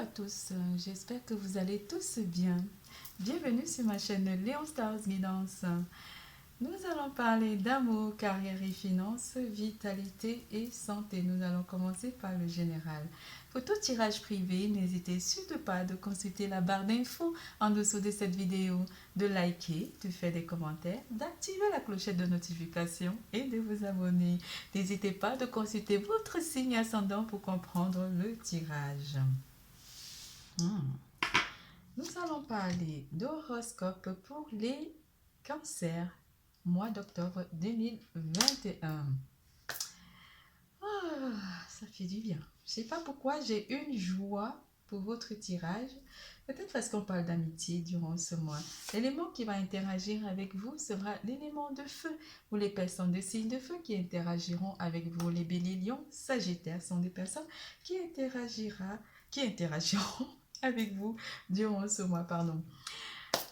à tous, j'espère que vous allez tous bien. Bienvenue sur ma chaîne Léon Stars Guidance. Nous allons parler d'amour, carrière et finances, vitalité et santé. Nous allons commencer par le général. Pour tout tirage privé, n'hésitez surtout pas de consulter la barre d'infos en dessous de cette vidéo, de liker, de faire des commentaires, d'activer la clochette de notification et de vous abonner. N'hésitez pas de consulter votre signe ascendant pour comprendre le tirage. Nous allons parler d'horoscope pour les cancers, mois d'octobre 2021. Ça fait du bien. Je ne sais pas pourquoi j'ai une joie pour votre tirage. Peut-être parce qu'on parle d'amitié durant ce mois. L'élément qui va interagir avec vous sera l'élément de feu. Ou les personnes de signe de feu qui interagiront avec vous. Les béliers, lions, sagittaires sont des personnes qui interagiront avec vous durant ce mois.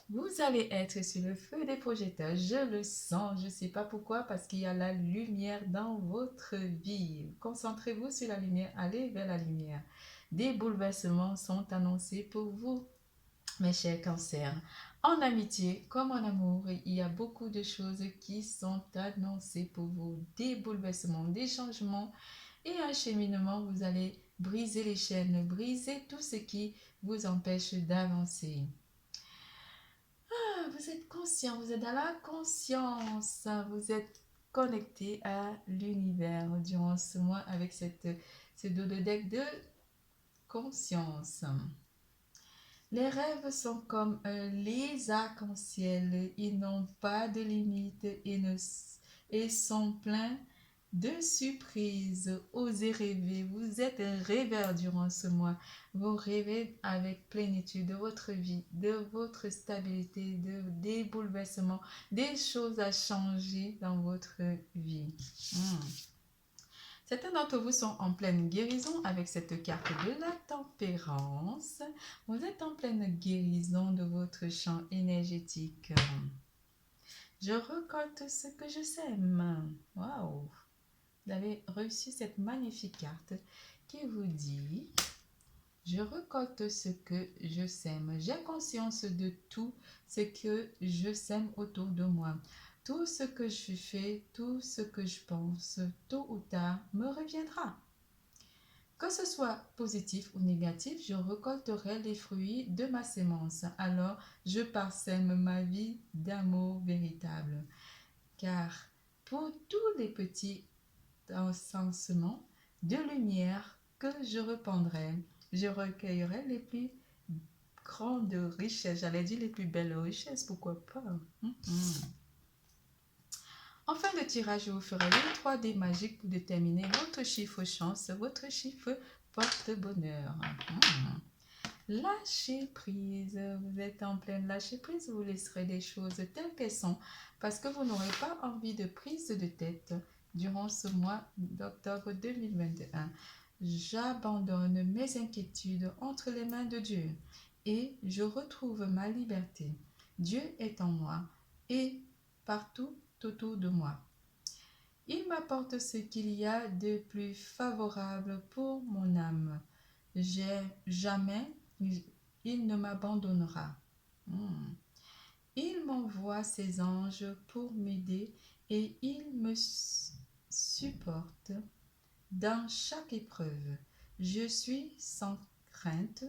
Vous allez être sur le feu des projecteurs, je le sens, je ne sais pas pourquoi, parce qu'il y a la lumière dans votre vie. Concentrez-vous sur la lumière, allez vers la lumière. Des bouleversements sont annoncés pour vous, mes chers cancers. En amitié comme en amour, il y a beaucoup de choses qui sont annoncées pour vous. Des bouleversements, des changements et un cheminement. Vous allez briser les chaînes, briser tout ce qui vous empêche d'avancer. Vous êtes conscient, vous êtes dans la conscience, vous êtes connecté à l'univers durant ce mois avec ce deck de conscience. Les rêves sont comme les arcs-en-ciel, ils n'ont pas de limite et sont pleins de surprises. Osez rêver, vous êtes un rêveur durant ce mois. Vous rêvez avec plénitude de votre vie, de votre stabilité, des bouleversements, des choses à changer dans votre vie. Certains d'entre vous sont en pleine guérison avec cette carte de la tempérance. Vous êtes en pleine guérison de votre champ énergétique. Je récolte ce que je sème. Waouh! Vous avez reçu cette magnifique carte qui vous dit: je récolte ce que je sème. J'ai conscience de tout ce que je sème autour de moi. Tout ce que je fais, tout ce que je pense, tôt ou tard, me reviendra. Que ce soit positif ou négatif, je récolterai les fruits de ma sémence. Alors, je parsème ma vie d'amour véritable. Car pour tous les petits encensements de lumière que je répandrai, je recueillerai les plus grandes richesses. J'allais dire les plus belles richesses, pourquoi pas. En fin de tirage, je vous ferai les 3D magiques pour déterminer votre chiffre chance, votre chiffre porte-bonheur. Lâchez prise. Vous êtes en pleine lâcher prise. Vous laisserez les choses telles qu'elles sont parce que vous n'aurez pas envie de prise de tête durant ce mois d'octobre 2021. J'abandonne mes inquiétudes entre les mains de Dieu et je retrouve ma liberté. Dieu est en moi et partout autour de moi. Il m'apporte ce qu'il y a de plus favorable pour mon âme. Jamais il ne m'abandonnera. Il m'envoie ses anges pour m'aider et il me supporte dans chaque épreuve. Je suis sans crainte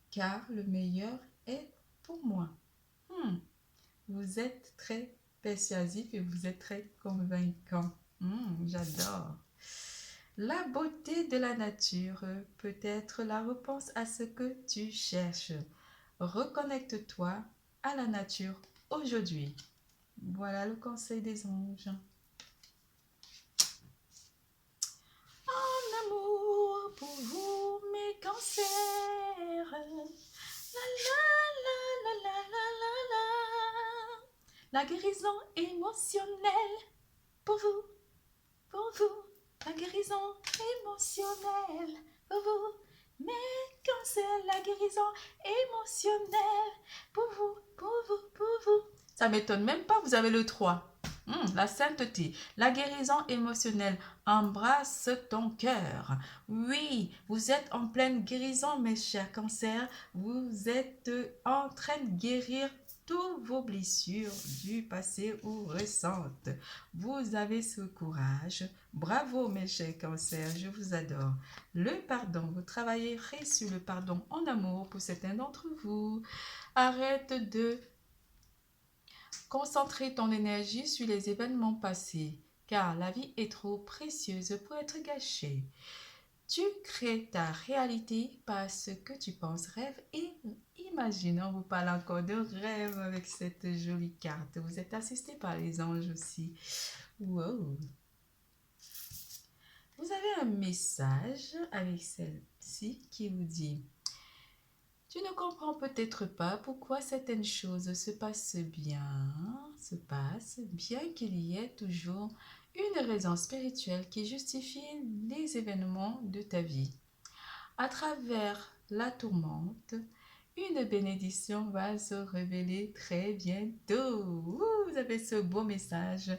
car le meilleur est pour moi. Vous êtes très persuasif et vous êtes très convaincant. J'adore. La beauté de la nature peut être la réponse à ce que tu cherches. Reconnecte-toi à la nature aujourd'hui. Voilà le conseil des anges. En amour pour vous, mes cancers. La la la la la la la la. La guérison émotionnelle pour vous, pour vous. La guérison émotionnelle pour vous, mes cancers. La guérison émotionnelle pour vous, pour vous, pour vous. Ça m'étonne même pas, vous avez le 3. La sainteté, la guérison émotionnelle, embrasse ton cœur. Oui, vous êtes en pleine guérison, mes chers cancers. Vous êtes en train de guérir toutes vos blessures du passé ou récentes. Vous avez ce courage. Bravo, mes chers cancers, je vous adore. Le pardon, vous travaillerez sur le pardon en amour pour certains d'entre vous. Arrête de concentrer ton énergie sur les événements passés, car la vie est trop précieuse pour être gâchée. Tu crées ta réalité par ce que tu penses, rêve et imagine. On vous parle encore de rêve avec cette jolie carte. Vous êtes assisté par les anges aussi. Wow! Vous avez un message avec celle-ci qui vous dit: tu ne comprends peut-être pas pourquoi certaines choses se passent bien qu'il y ait toujours une raison spirituelle qui justifie les événements de ta vie. À travers la tourmente, une bénédiction va se révéler très bientôt. Vous avez ce beau message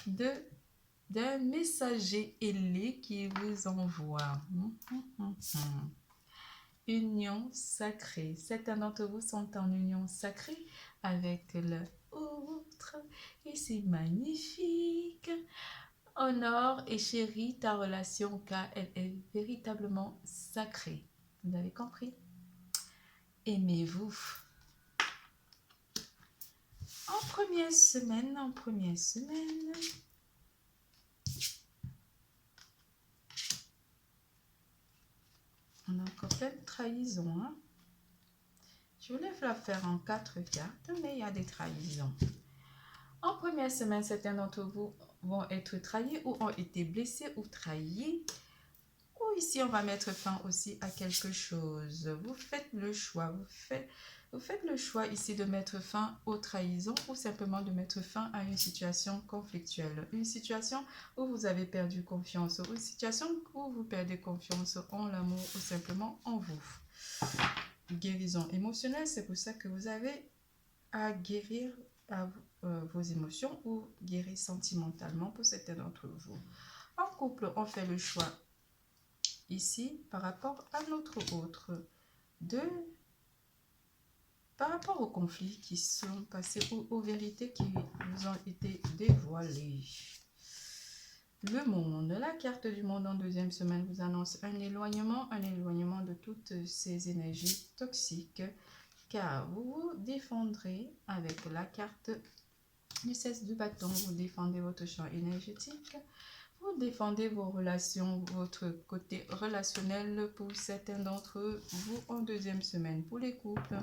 d'un messager ailé qui vous envoie. Union sacrée. Certains d'entre vous sont en union sacrée avec l'autre et c'est magnifique. Honore et chéris ta relation car elle est véritablement sacrée. Vous avez compris? Aimez-vous. En première semaine, on a encore plein de trahisons. Hein? Je voulais la faire en 4 cartes, mais il y a des trahisons. En première semaine, certains d'entre vous vont être trahis ou ont été blessés ou trahis. Ou ici, on va mettre fin aussi à quelque chose. Vous faites le choix. Vous faites le choix ici de mettre fin aux trahisons ou simplement de mettre fin à une situation conflictuelle. Une situation où vous avez perdu confiance. Ou une situation où vous perdez confiance en l'amour ou simplement en vous. Guérison émotionnelle, c'est pour ça que vous avez à guérir vos émotions ou guérir sentimentalement pour certains d'entre vous. En couple, on fait le choix ici par rapport à notre autre par rapport aux conflits qui sont passés ou aux vérités qui vous ont été dévoilées. Le monde, la carte du monde en deuxième semaine vous annonce un éloignement de toutes ces énergies toxiques, car vous vous défendrez avec la carte du 16 du bâton. Vous défendez votre champ énergétique, vous défendez vos relations, votre côté relationnel pour certains d'entre vous en deuxième semaine. Pour les couples,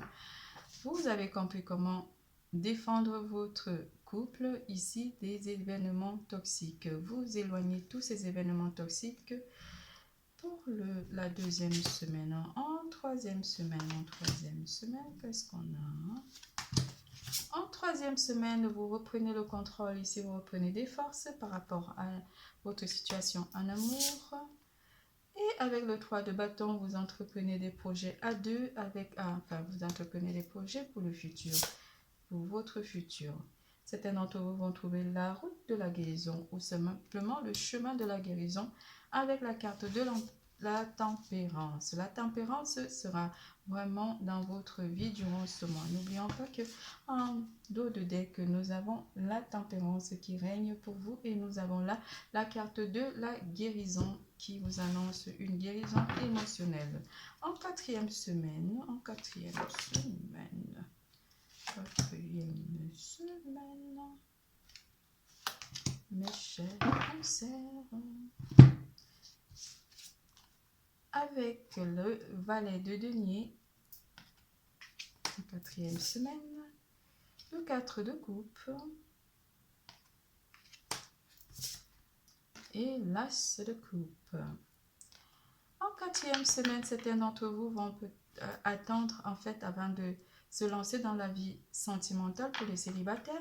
vous avez compris comment défendre votre couple ici des événements toxiques. Vous éloignez tous ces événements toxiques pour la deuxième semaine. En troisième semaine, qu'est-ce qu'on a? En troisième semaine, vous reprenez le contrôle. Ici, vous reprenez des forces par rapport à votre situation en amour. Et avec le 3 de bâton, vous entreprenez des projets à deux. Vous entreprenez des projets pour le futur, pour votre futur. Certains d'entre vous vont trouver la route de la guérison ou simplement le chemin de la guérison avec la carte de la tempérance. La tempérance sera vraiment dans votre vie durant ce mois. N'oublions pas que en dos de deck, nous avons la tempérance qui règne pour vous et nous avons là la carte de la guérison qui vous annonce une guérison émotionnelle. En quatrième semaine, mes chers cancers, avec le valet de denier, en quatrième semaine, le 4 de coupe et l'as de coupe. En quatrième semaine, certains d'entre vous vont attendre en fait avant de se lancer dans la vie sentimentale pour les célibataires,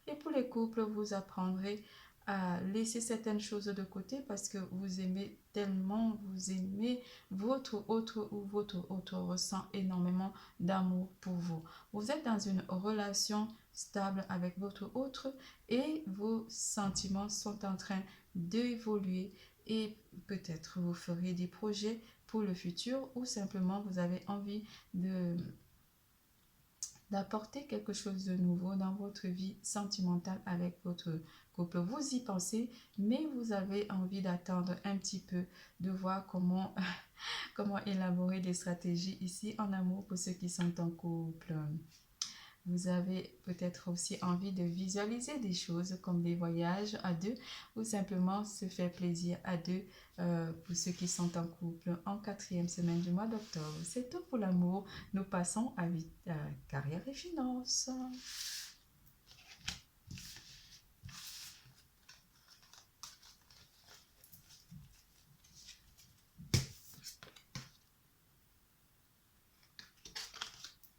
et pour les couples, vous apprendrez à laisser certaines choses de côté parce que vous aimez tellement, vous aimez votre autre ou votre autre ressent énormément d'amour pour vous. Vous êtes dans une relation stable avec votre autre et vos sentiments sont en train d'évoluer et peut-être vous ferez des projets pour le futur ou simplement vous avez envie d'apporter quelque chose de nouveau dans votre vie sentimentale avec votre couple. Vous y pensez, mais vous avez envie d'attendre un petit peu, de voir comment, comment élaborer des stratégies ici en amour pour ceux qui sont en couple. Vous avez peut-être aussi envie de visualiser des choses comme des voyages à deux ou simplement se faire plaisir à deux pour ceux qui sont en couple en 4e semaine du mois d'octobre. C'est tout pour l'amour. Nous passons à carrière et finances.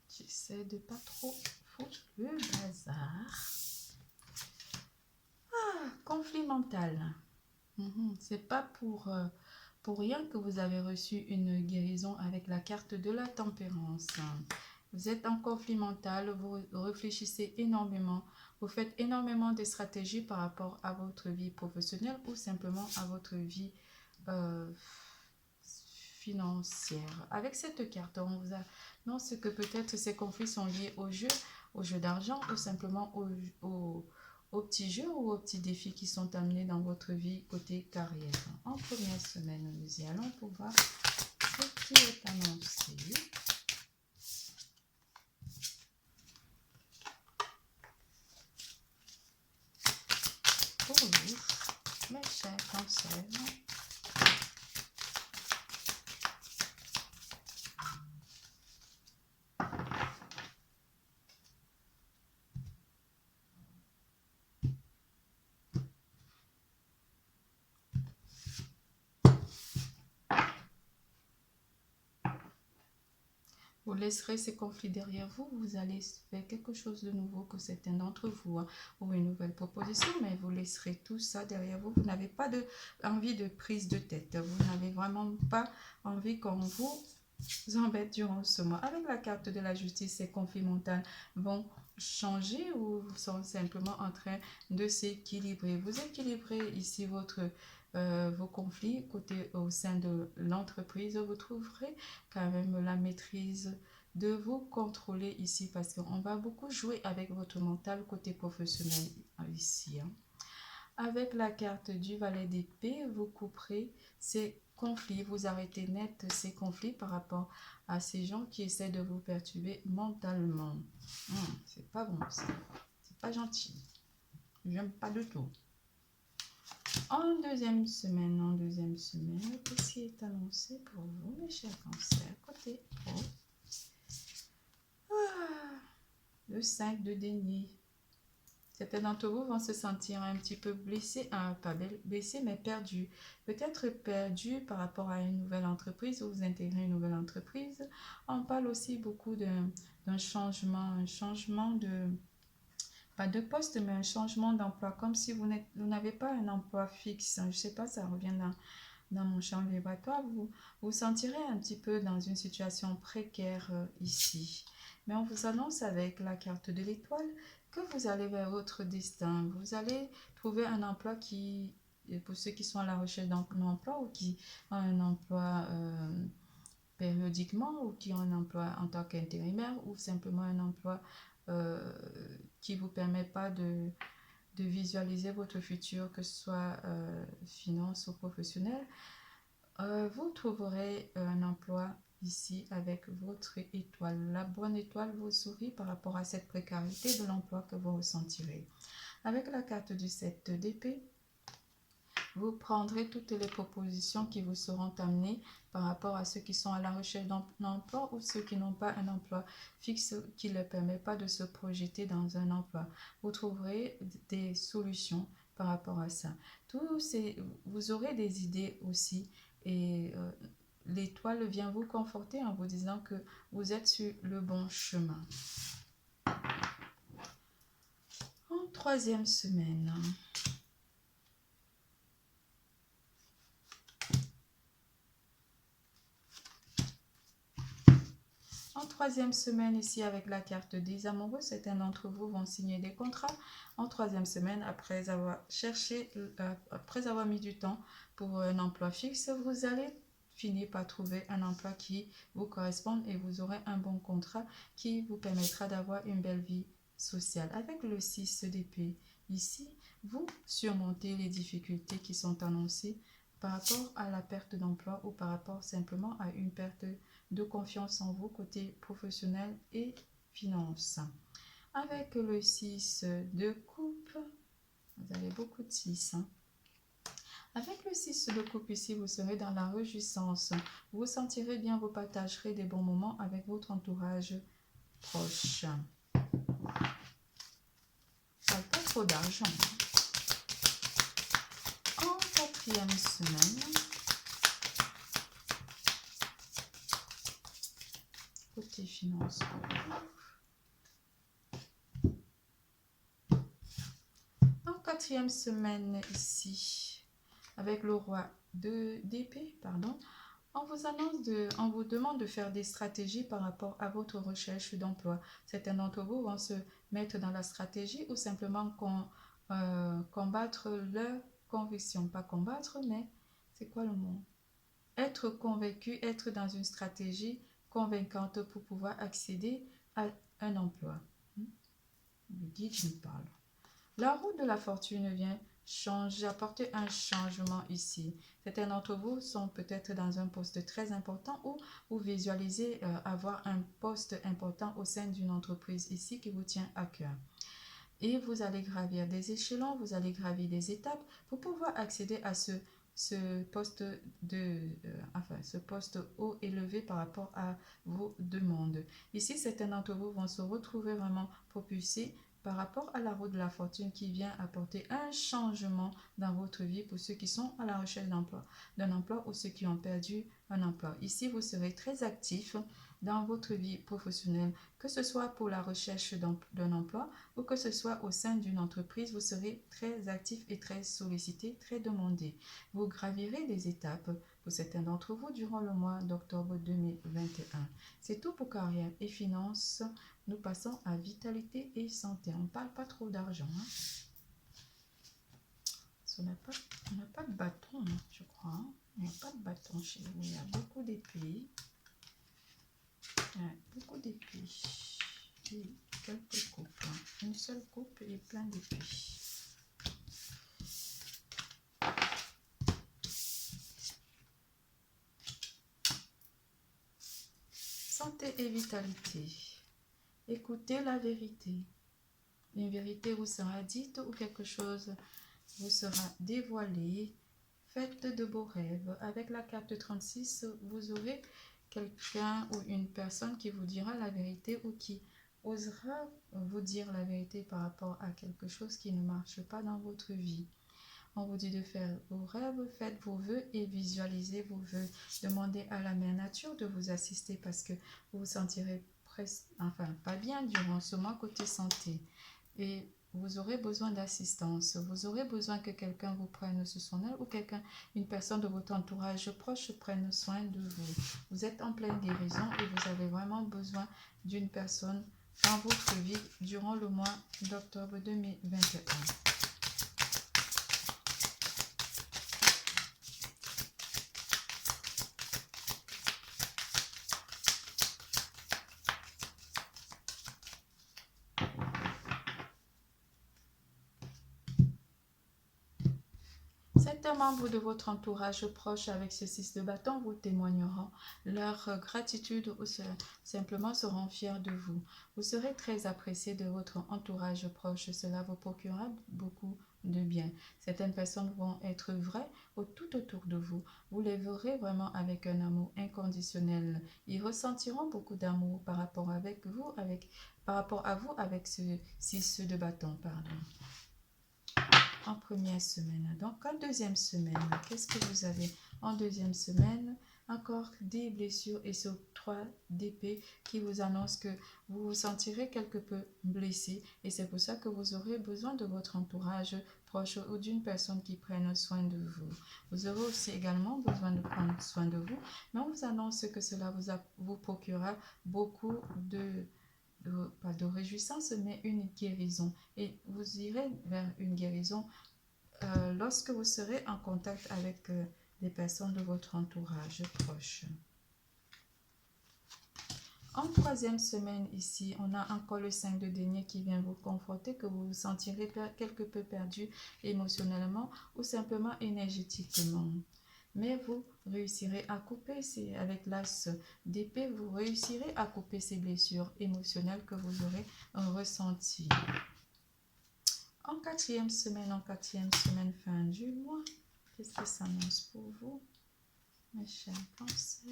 J'essaie de pas trop foutre le bazar. Conflit mental. C'est pas pour rien que vous avez reçu une guérison avec la carte de la tempérance. Vous êtes en conflit mental, vous réfléchissez énormément, vous faites énormément de stratégies par rapport à votre vie professionnelle ou simplement à votre vie financière. Avec cette carte, on vous annonce que peut-être ces conflits sont liés au jeu d'argent ou simplement aux petits jeux ou aux petits défis qui sont amenés dans votre vie côté carrière. En première semaine, nous y allons pour voir ce qui est annoncé. Pour vous, mes chers cancers. Vous laisserez ces conflits derrière vous, vous allez faire quelque chose de nouveau que certains d'entre vous ou une nouvelle proposition, mais vous laisserez tout ça derrière vous. Vous n'avez pas envie de prise de tête, vous n'avez vraiment pas envie qu'on vous embête durant ce mois. Avec la carte de la justice, ces conflits mentaux vont changer ou sont simplement en train de s'équilibrer. Vous équilibrez ici vos conflits côté au sein de l'entreprise. Vous trouverez quand même la maîtrise de vous contrôler ici parce qu'on va beaucoup jouer avec votre mental côté professionnel ici. Avec la carte du valet d'épée, vous couperez ces conflits, vous arrêtez net ces conflits par rapport à ces gens qui essaient de vous perturber mentalement. C'est pas bon ça, c'est pas gentil, j'aime pas du tout. En deuxième semaine, qu'est-ce qui est annoncé pour vous, mes chers cancers? Côté le 5 de denier. Certains d'entre vous vont se sentir un petit peu blessés, pas blessés, mais perdus. Peut-être perdus par rapport à une nouvelle entreprise ou vous intégrez une nouvelle entreprise. On parle aussi beaucoup d'un changement, pas de poste, mais un changement d'emploi, comme si vous n'avez pas un emploi fixe. Je ne sais pas, ça revient dans mon champ vibratoire. Vous vous sentirez un petit peu dans une situation précaire ici. Mais on vous annonce avec la carte de l'étoile que vous allez vers votre destin. Vous allez trouver un emploi qui, pour ceux qui sont à la recherche d'un emploi ou qui ont un emploi périodiquement ou qui ont un emploi en tant qu'intérimaire ou simplement un emploi qui ne vous permet pas de visualiser votre futur, que ce soit finance ou professionnel. Vous trouverez un emploi ici avec votre étoile. La bonne étoile vous sourit par rapport à cette précarité de l'emploi que vous ressentirez. Avec la carte du 7 d'épée, vous prendrez toutes les propositions qui vous seront amenées par rapport à ceux qui sont à la recherche d'un emploi ou ceux qui n'ont pas un emploi fixe qui ne leur permet pas de se projeter dans un emploi. Vous trouverez des solutions par rapport à ça. Vous aurez des idées aussi et l'étoile vient vous conforter en vous disant que vous êtes sur le bon chemin. En troisième semaine, En troisième semaine, ici avec la carte des amoureux, certains d'entre vous vont signer des contrats. En troisième semaine, après avoir cherché, après avoir mis du temps pour un emploi fixe, vous allez finir par trouver un emploi qui vous correspond et vous aurez un bon contrat qui vous permettra d'avoir une belle vie sociale. Avec le 6 d'épée, ici, vous surmontez les difficultés qui sont annoncées par rapport à la perte d'emploi ou par rapport simplement à une perte de confiance en vous côté professionnel et finance. Avec le 6 de coupe, vous avez beaucoup de 6. Avec le 6 de coupe ici, vous serez dans la réjouissance. Vous sentirez bien, vous partagerez des bons moments avec votre entourage proche. Pas trop d'argent. En quatrième semaine, côté finance. En quatrième semaine ici, avec le roi d'épée, on vous on vous demande de faire des stratégies par rapport à votre recherche d'emploi. Certains d'entre vous vont se mettre dans la stratégie ou simplement combattre leur conviction. Pas combattre, mais c'est quoi le mot? Être convaincu, être dans une stratégie convaincante pour pouvoir accéder à un emploi. Le guide nous parle. La roue de la fortune vient apporter un changement ici. Certains d'entre vous sont peut-être dans un poste très important ou vous visualisez avoir un poste important au sein d'une entreprise ici qui vous tient à cœur. Et vous allez gravir des échelons, vous allez gravir des étapes pour pouvoir accéder à ce poste ce poste haut élevé par rapport à vos demandes. Ici, certains d'entre vous vont se retrouver vraiment propulsés par rapport à la roue de la fortune qui vient apporter un changement dans votre vie pour ceux qui sont à la recherche d'un emploi ou ceux qui ont perdu un emploi. Ici, vous serez très actifs dans votre vie professionnelle, que ce soit pour la recherche d'un emploi ou que ce soit au sein d'une entreprise, vous serez très actif et très sollicité, très demandé. Vous gravirez des étapes pour certains d'entre vous durant le mois d'octobre 2021. C'est tout pour carrière et finances. Nous passons à vitalité et santé. On ne parle pas trop d'argent. On n'a pas de bâton, je crois. Il n'y a pas de bâton chez nous. Il y a beaucoup d'épées. Beaucoup d'épées. Et quelques coupes. Une seule coupe et plein d'épées. Santé et vitalité. Écoutez la vérité. Une vérité vous sera dite ou quelque chose vous sera dévoilé. Faites de beaux rêves. Avec la carte 36, vous aurez quelqu'un ou une personne qui vous dira la vérité ou qui osera vous dire la vérité par rapport à quelque chose qui ne marche pas dans votre vie. On vous dit de faire vos rêves, faites vos vœux et visualisez vos vœux. Demandez à la mère nature de vous assister parce que vous vous sentirez pas bien durant ce mois côté santé. Et vous aurez besoin d'assistance. Vous aurez besoin que quelqu'un vous prenne sous son aile ou une personne de votre entourage proche prenne soin de vous. Vous êtes en pleine guérison et vous avez vraiment besoin d'une personne dans votre vie durant le mois d'octobre 2021. Certains membres de votre entourage proche avec ce 6 de bâton vous témoigneront leur gratitude ou simplement seront fiers de vous. Vous serez très apprécié de votre entourage proche. Cela vous procurera beaucoup de bien. Certaines personnes vont être vraies tout autour de vous. Vous les verrez vraiment avec un amour inconditionnel. Ils ressentiront beaucoup d'amour par rapport à vous avec ce 6 de bâton. En première semaine. Donc, en deuxième semaine, qu'est-ce que vous avez? En deuxième semaine, encore des blessures et ce 3 d'épée qui vous annonce que vous vous sentirez quelque peu blessé et c'est pour ça que vous aurez besoin de votre entourage proche ou d'une personne qui prenne soin de vous. Vous aurez aussi également besoin de prendre soin de vous, mais on vous annonce que cela vous procurera beaucoup pas de réjouissance, mais une guérison. Et vous irez vers une guérison lorsque vous serez en contact avec des personnes de votre entourage proche. En troisième semaine ici, on a encore le 5 de denier qui vient vous conforter, que vous vous sentirez quelque peu perdu émotionnellement ou simplement énergétiquement. Mais vous réussirez à couper, avec l'as d'épée, vous réussirez à couper ces blessures émotionnelles que vous aurez ressenties. En quatrième semaine fin du mois, qu'est-ce que ça annonce pour vous, mes chers cancers?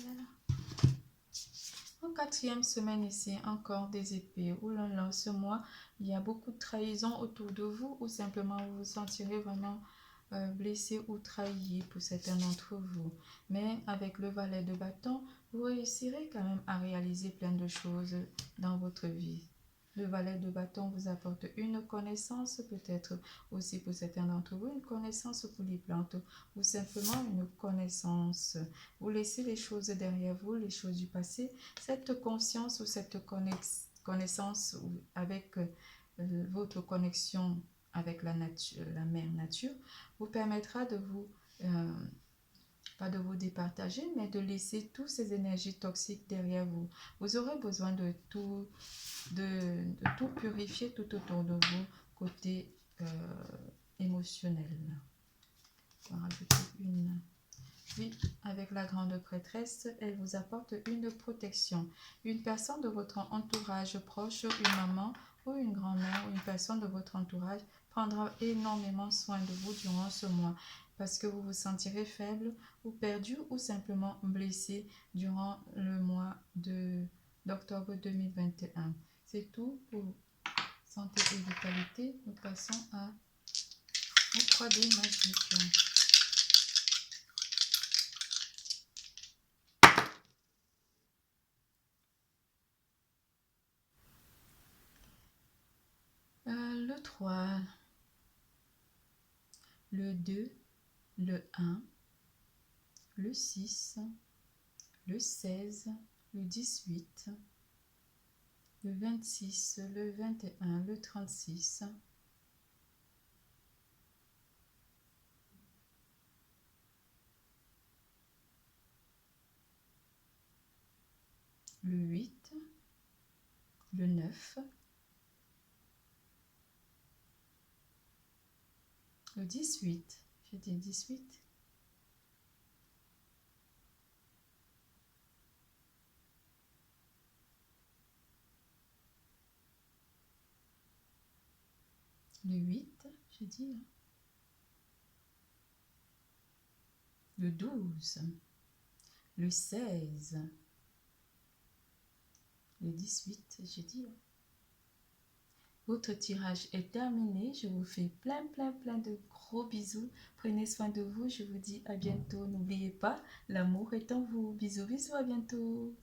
En quatrième semaine ici, encore des épées. Ouh là là, ce mois, il y a beaucoup de trahison autour de vous ou simplement vous vous sentirez vraiment blessé ou trahi pour certains d'entre vous. Mais avec le valet de bâton, vous réussirez quand même à réaliser plein de choses dans votre vie. Le valet de bâton vous apporte une connaissance, peut-être aussi pour certains d'entre vous, une connaissance pour les plantes ou simplement une connaissance. Vous laissez les choses derrière vous, les choses du passé. Cette conscience ou cette connaissance avec votre connexion avec la nature, la mère nature, vous permettra de vous, pas de vous départager, mais de laisser toutes ces énergies toxiques derrière vous. Vous aurez besoin de tout purifier tout autour de vous, côté émotionnel. On va rajouter une. Puis, avec la grande prêtresse, elle vous apporte une protection. Une personne de votre entourage proche, une maman ou une grand-mère ou une personne de votre entourage prendra énormément soin de vous durant ce mois parce que vous vous sentirez faible ou perdu ou simplement blessé durant le mois d'octobre 2021. C'est tout pour santé et vitalité. Nous passons au 3D magique. Le 3, le 2, le 1, le 6, le 16, le 18, le 26, le 21, le 36, le 8, le 9, le 18, j'ai dit 18, le 8, j'ai dit, le 12, le 16, le 18, j'ai dit. Votre tirage est terminé. Je vous fais plein de gros bisous. Prenez soin de vous. Je vous dis à bientôt. N'oubliez pas, l'amour est en vous. Bisous, bisous, à bientôt.